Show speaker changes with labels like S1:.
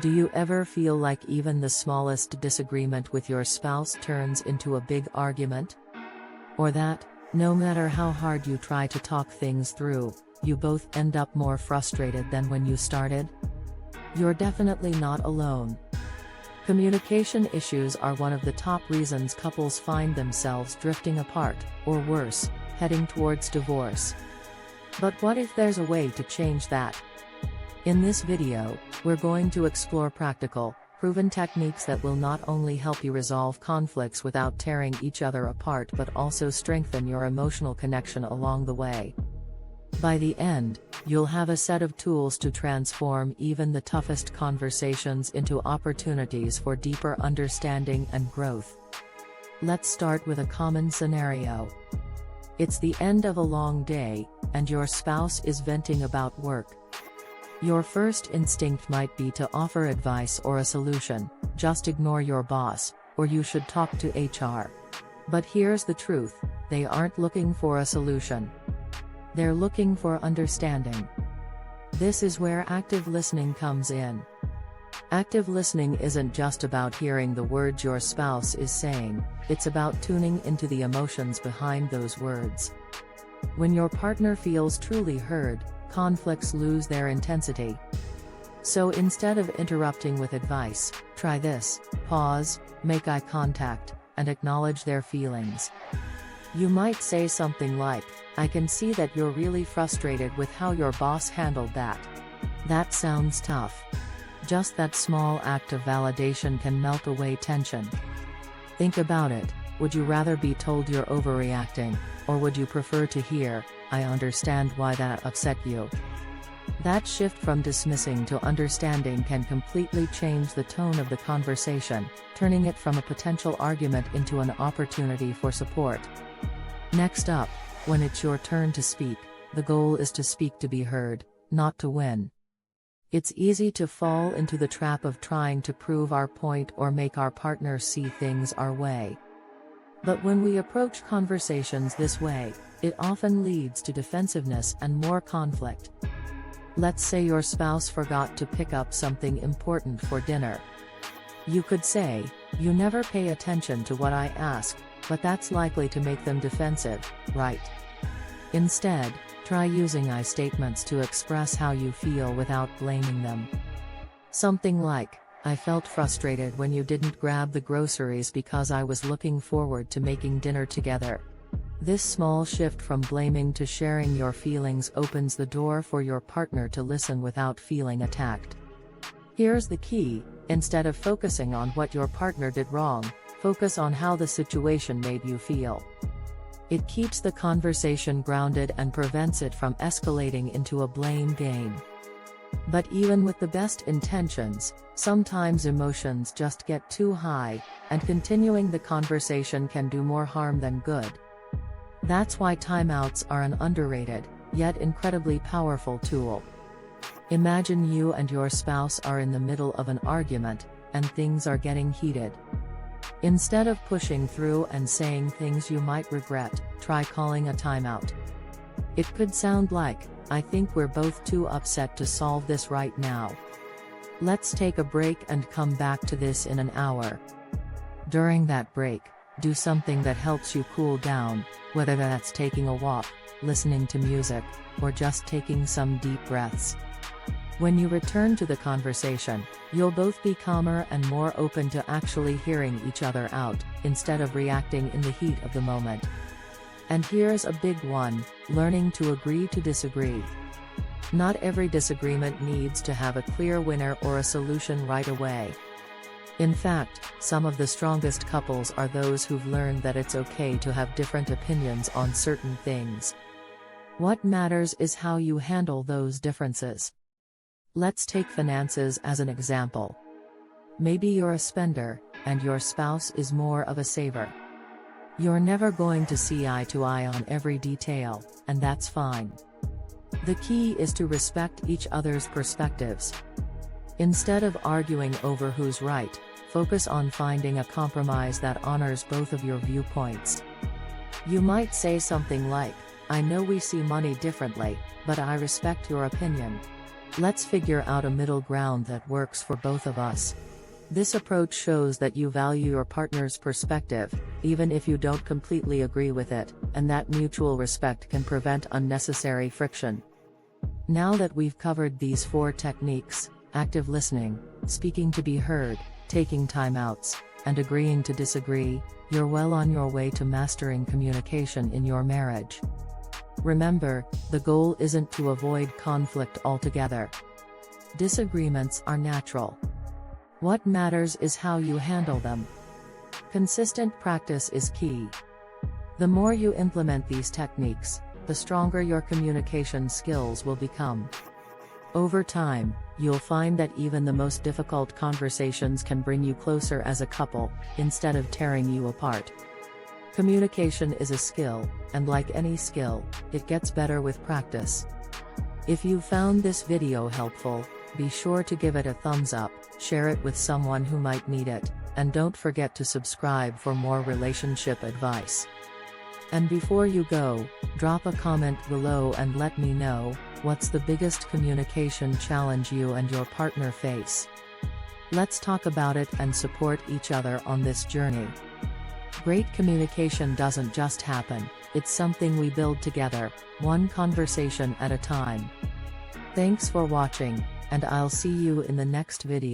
S1: Do you ever feel like even the smallest disagreement with your spouse turns into a big argument? Or that, no matter how hard you try to talk things through, you both end up more frustrated than when you started? You're definitely not alone. Communication issues are one of the top reasons couples find themselves drifting apart, or worse, heading towards divorce. But what if there's a way to change that? In this video, we're going to explore practical, proven techniques that will not only help you resolve conflicts without tearing each other apart but also strengthen your emotional connection along the way. By the end, you'll have a set of tools to transform even the toughest conversations into opportunities for deeper understanding and growth. Let's start with a common scenario. It's the end of a long day, and your spouse is venting about work. Your first instinct might be to offer advice or a solution: just ignore your boss, or you should talk to HR. But here's the truth: they aren't looking for a solution. They're looking for understanding. This is where active listening comes in. Active listening isn't just about hearing the words your spouse is saying, it's about tuning into the emotions behind those words. When your partner feels truly heard, conflicts lose their intensity. So instead of interrupting with advice, try this: pause, make eye contact, and acknowledge their feelings. You might say something like, "I can see that you're really frustrated with how your boss handled that. That sounds tough." Just that small act of validation can melt away tension. Think about it: would you rather be told you're overreacting, or would you prefer to hear, "I understand why that upset you"? That shift from dismissing to understanding can completely change the tone of the conversation, turning it from a potential argument into an opportunity for support. Next up, when it's your turn to speak, the goal is to speak to be heard, not to win. It's easy to fall into the trap of trying to prove our point or make our partner see things our way. But when we approach conversations this way, it often leads to defensiveness and more conflict. Let's say your spouse forgot to pick up something important for dinner. You could say, "You never pay attention to what I ask," but that's likely to make them defensive, right? Instead, try using I statements to express how you feel without blaming them. Something like, "I felt frustrated when you didn't grab the groceries because I was looking forward to making dinner together." This small shift from blaming to sharing your feelings opens the door for your partner to listen without feeling attacked. Here's the key: instead of focusing on what your partner did wrong, focus on how the situation made you feel. It keeps the conversation grounded and prevents it from escalating into a blame game. But even with the best intentions, sometimes emotions just get too high, and continuing the conversation can do more harm than good. That's why timeouts are an underrated, yet incredibly powerful tool. Imagine you and your spouse are in the middle of an argument, and things are getting heated. Instead of pushing through and saying things you might regret, try calling a timeout. It could sound like, "I think we're both too upset to solve this right now. Let's take a break and come back to this in an hour." During that break, do something that helps you cool down, whether that's taking a walk, listening to music, or just taking some deep breaths. When you return to the conversation, you'll both be calmer and more open to actually hearing each other out, instead of reacting in the heat of the moment. And here's a big one: learning to agree to disagree. Not every disagreement needs to have a clear winner or a solution right away. In fact, some of the strongest couples are those who've learned that it's okay to have different opinions on certain things. What matters is how you handle those differences. Let's take finances as an example. Maybe you're a spender, and your spouse is more of a saver. You're never going to see eye to eye on every detail, and that's fine. The key is to respect each other's perspectives. Instead of arguing over who's right, focus on finding a compromise that honors both of your viewpoints. You might say something like, "I know we see money differently, but I respect your opinion." Let's figure out a middle ground that works for both of us. This approach shows that you value your partner's perspective, even if you don't completely agree with it, and that mutual respect can prevent unnecessary friction. Now that we've covered these 4 techniques, active listening, speaking to be heard, taking timeouts, and agreeing to disagree, you're well on your way to mastering communication in your marriage. Remember, the goal isn't to avoid conflict altogether. Disagreements are natural. What matters is how you handle them. Consistent practice is key. The more you implement these techniques, the stronger your communication skills will become. Over time, you'll find that even the most difficult conversations can bring you closer as a couple, instead of tearing you apart. Communication is a skill, and like any skill, it gets better with practice. If you found this video helpful, be sure to give it a thumbs up, share it with someone who might need it, and don't forget to subscribe for more relationship advice. And before you go, drop a comment below and let me know, what's the biggest communication challenge you and your partner face? Let's talk about it and support each other on this journey. Great communication doesn't just happen, it's something we build together, one conversation at a time. Thanks for watching, and I'll see you in the next video.